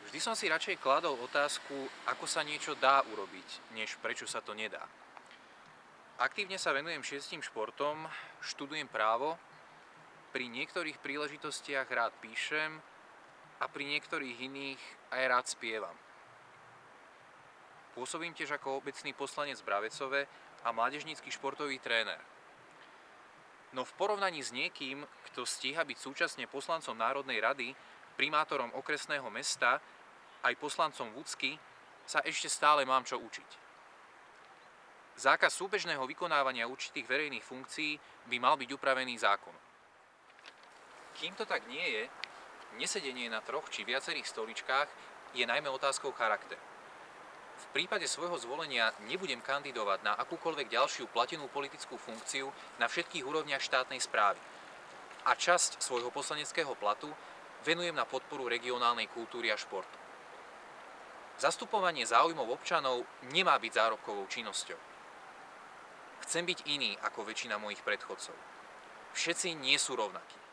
Vždy som si radšej kladol otázku, ako sa niečo dá urobiť, než prečo sa to nedá. Aktívne sa venujem 6 športom, študujem právo, pri niektorých príležitostiach rád píšem a pri niektorých iných aj rád spievam. Pôsobím tiež ako obecný poslanec v Bravecove a mládežnícky športový tréner. No v porovnaní s niekým, kto stíha byť súčasne poslancom Národnej rady, primátorom okresného mesta, aj poslancom Vúcky, sa ešte stále mám čo učiť. Zákaz súbežného vykonávania určitých verejných funkcií by mal byť upravený zákonom. Kým to tak nie je, nesedenie na 3 či viacerých stoličkách je najmä otázkou charakteru. V prípade svojho zvolenia nebudem kandidovať na akúkoľvek ďalšiu platenú politickú funkciu na všetkých úrovniach štátnej správy a časť svojho poslaneckého platu venujem na podporu regionálnej kultúry a športu. Zastupovanie záujmov občanov nemá byť zárobkovou činnosťou. Chcem byť iný ako väčšina mojich predchodcov. Všetci nie sú rovnakí.